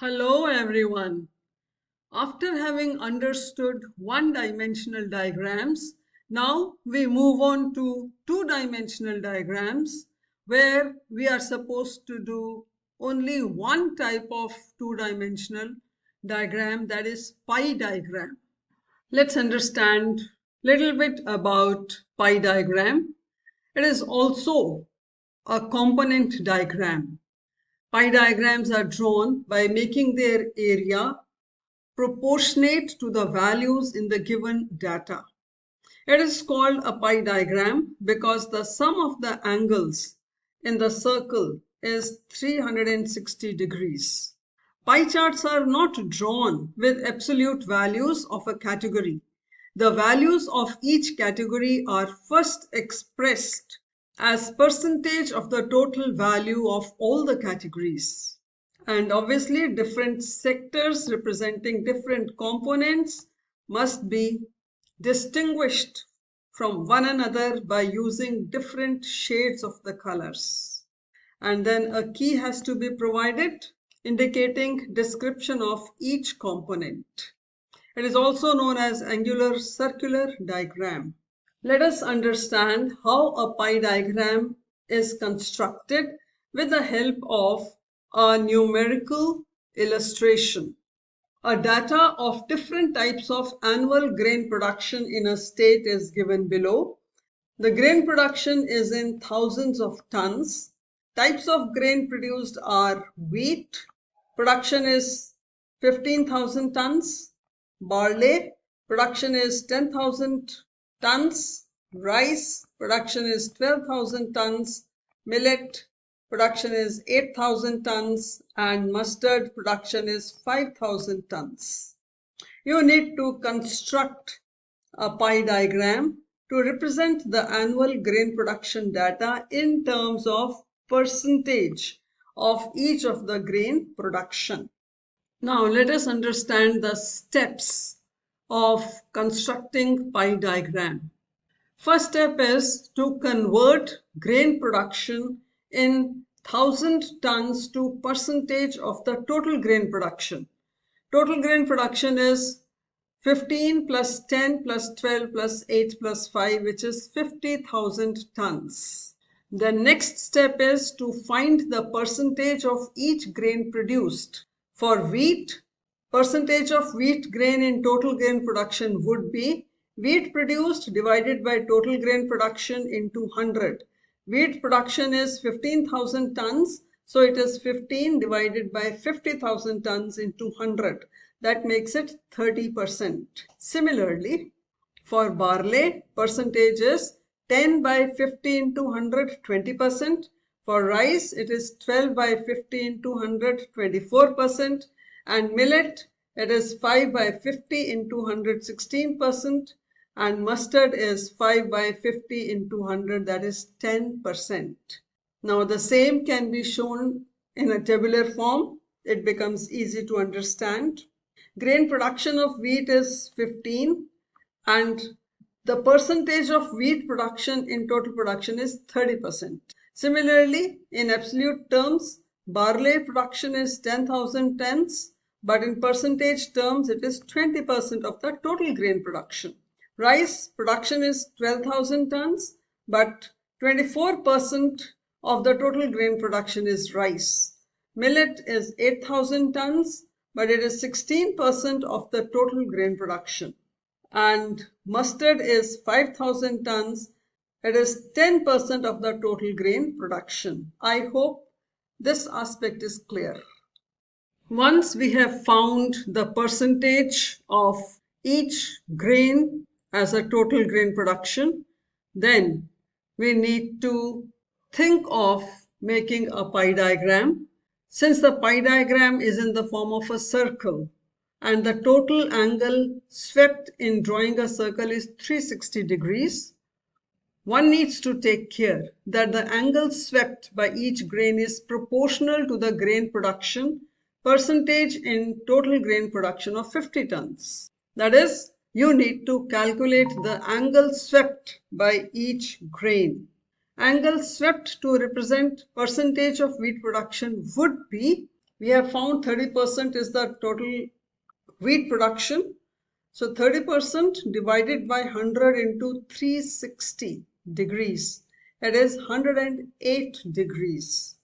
Hello everyone. After having understood one-dimensional diagrams, now we move on to two-dimensional diagrams where we are supposed to do only one type of two-dimensional diagram, that is pie diagram. Let's understand a little bit about pie diagram. It is also a component diagram. Pie diagrams are drawn by making their area proportionate to the values in the given data. It is called a pie diagram because the sum of the angles in the circle is 360 degrees. Pie charts are not drawn with absolute values of a category. The values of each category are first expressed as percentage of the total value of all the categories. And obviously different sectors representing different components must be distinguished from one another by using different shades of the colors. And then a key has to be provided indicating description of each component. It is also known as angular circular diagram. Let us understand how a pie diagram is constructed with the help of a numerical illustration. A data of different types of annual grain production in a state is given below. The grain production is in thousands of tons. Types of grain produced are wheat, production is 15,000 tons. Barley, production is 10,000 tons. Rice, production is 12,000 tons. Millet, production is 8,000 tons. And mustard, production is 5,000 tons. You need to construct a pie diagram to represent the annual grain production data in terms of percentage of each of the grain production. Now let us understand the steps of constructing pie diagram. First step is to convert grain production in 1,000 tons to percentage of the total grain production. Total grain production is 15 plus 10 plus 12 plus 8 plus 5, which is 50,000 tons. The next step is to find the percentage of each grain produced. For wheat, percentage of wheat grain in total grain production would be wheat produced divided by total grain production into 100. Wheat production is 15,000 tons, so it is 15 divided by 50,000 tons into 100. That makes it 30%. Similarly, for barley, percentage is 10 by 50 into 100, 20%. For rice, it is 12 by 50 into 100, 24%. And millet, it is 5 by 50 into 100, 16%. And mustard is 5 by 50 into 100, that is 10%. Now the same can be shown in a tabular form. It becomes easy to understand. Grain production of wheat is 15 and the percentage of wheat production in total production is 30%. Similarly, in absolute terms, barley production is 10,000 tons, but in percentage terms, it is 20% of the total grain production. Rice production is 12,000 tons, but 24% of the total grain production is rice. Millet is 8,000 tons, but it is 16% of the total grain production. And mustard is 5,000 tons. It is 10% of the total grain production. I hope this aspect is clear. Once we have found the percentage of each grain as a total grain production, then we need to think of making a pie diagram. Since the pie diagram is in the form of a circle and the total angle swept in drawing a circle is 360 degrees, one needs to take care that the angle swept by each grain is proportional to the grain production percentage in total grain production of 50 tons. That is, you need to calculate the angle swept by each grain. Angle swept to represent percentage of wheat production would be we have found 30% is the total wheat production. So 30% divided by 100 into 360 degrees, it is 108 degrees.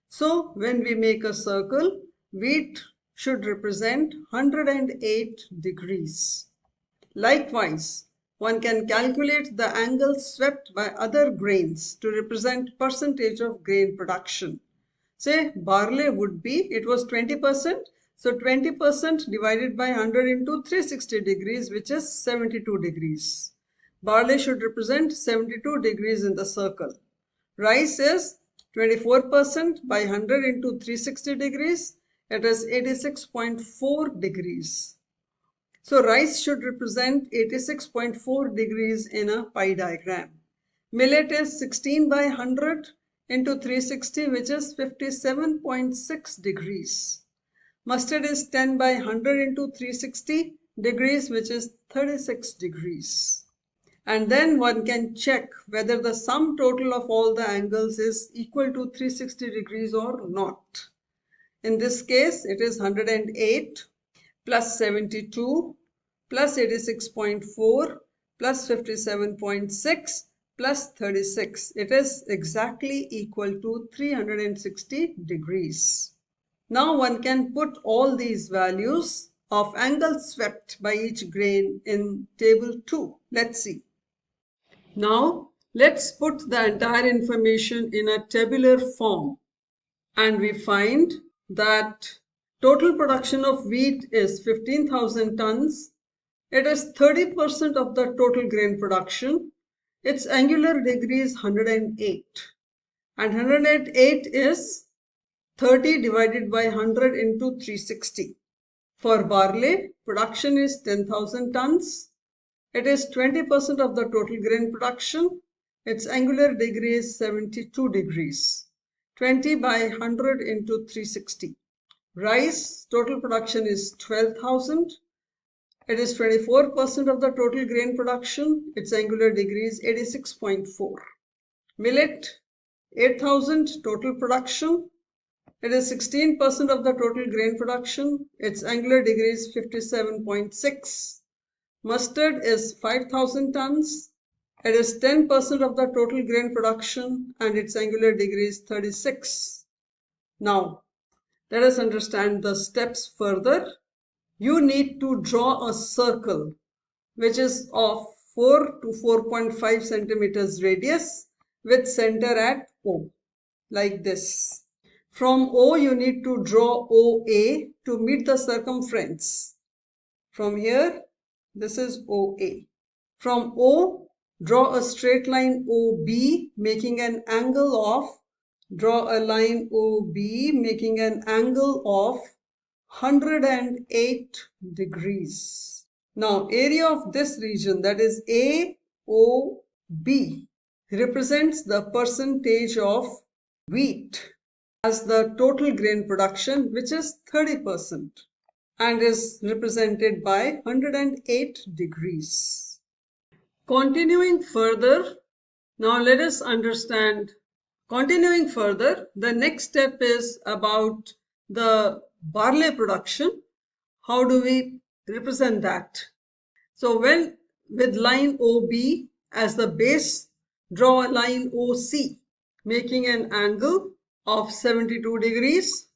So when we make a circle, wheat should represent 108 degrees. Likewise, one can calculate the angle swept by other grains to represent percentage of grain production. Say barley would be, it was 20%, so 20% divided by 100 into 360 degrees, which is 72 degrees. Barley should represent 72 degrees in the circle. Rice is 24% by 100 into 360 degrees, it is 86.4 degrees. So rice should represent 86.4 degrees in a pie diagram. Millet is 16 by 100 into 360, which is 57.6 degrees. Mustard is 10 by 100 into 360 degrees, which is 36 degrees. And then one can check whether the sum total of all the angles is equal to 360 degrees or not. In this case, it is 108 plus 72 plus 86.4 plus 57.6 plus 36. It is exactly equal to 360 degrees. Now one can put all these values of angle swept by each grain in table 2. Let's see. Now let's put the entire information in a tabular form, and we find that total production of wheat is 15,000 tons. It is 30% of the total grain production. Its angular degree is 108. And 108 is 30 divided by 100 into 360. For barley, production is 10,000 tons. It is 20% of the total grain production. Its angular degree is 72 degrees. 20 by 100 into 360. Rice, total production is 12,000. It is 24% of the total grain production. Its angular degree is 86.4. Millet, 8,000 total production. It is 16% of the total grain production. Its angular degree is 57.6. Mustard is 5,000 tons. It is 10% of the total grain production and its angular degree is 36. Now, let us understand the steps further. You need to draw a circle which is of 4 to 4.5 centimeters radius with center at O, like this. From O, you need to draw OA to meet the circumference. From here, this is OA. From O, draw a straight line OB making an angle of, draw a line OB making an angle of 108 degrees. Now, area of this region, that is AOB, represents the percentage of wheat as the total grain production, which is 30%, and is represented by 108 degrees. Continuing further, now let us understand. Continuing further, the next step is about the barley production. How do we represent that? So when with line OB as the base, draw a line OC making an angle of 72 degrees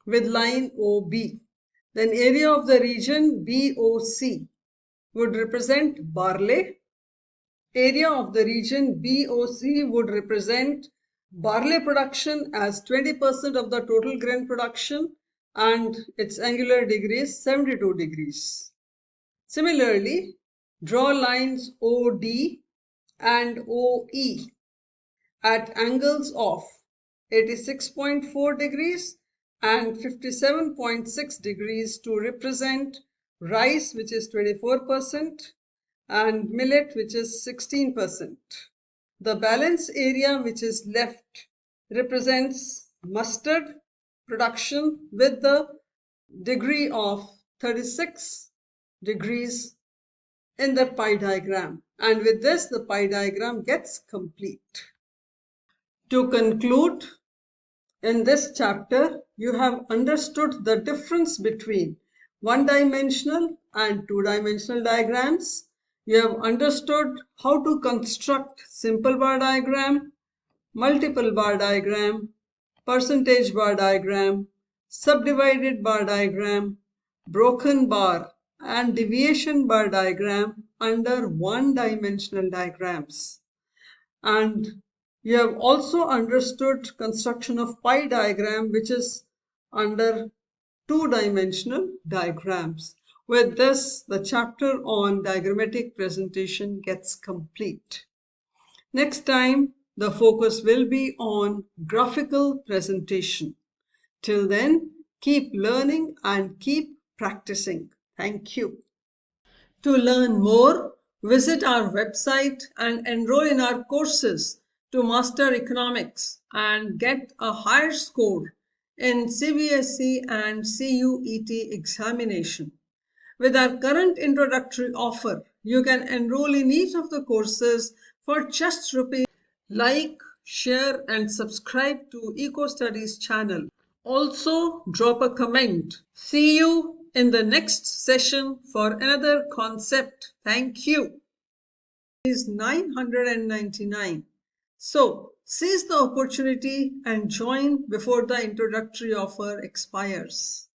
with line OB. Then area of the region BOC would represent barley. Area of the region BOC would represent barley production as 20% of the total grain production and its angular degree is 72 degrees. Similarly, draw lines OD and OE at angles of 86.4 degrees and 57.6 degrees to represent rice, which is 24%, and millet, which is 16%. The balance area which is left represents mustard production with the degree of 36 degrees in the pie diagram. And with this, the pie diagram gets complete. To conclude, in this chapter, you have understood the difference between one-dimensional and two-dimensional diagrams. You have understood how to construct simple bar diagram, multiple bar diagram, percentage bar diagram, subdivided bar diagram, broken bar, and deviation bar diagram under one-dimensional diagrams. And you have also understood construction of pie diagram, which is under two-dimensional diagrams. With this, the chapter on diagrammatic presentation gets complete. Next time, the focus will be on graphical presentation. Till then, keep learning and keep practicing. Thank you. To learn more, visit our website and enroll in our courses to master economics and get a higher score in CBSE and CUET examination. With our current introductory offer, you can enroll in each of the courses for just rupees. Like, share and subscribe to EcoStudies channel. Also, drop a comment. See you in the next session for another concept. Thank you. Is 999. So, seize the opportunity and join before the introductory offer expires.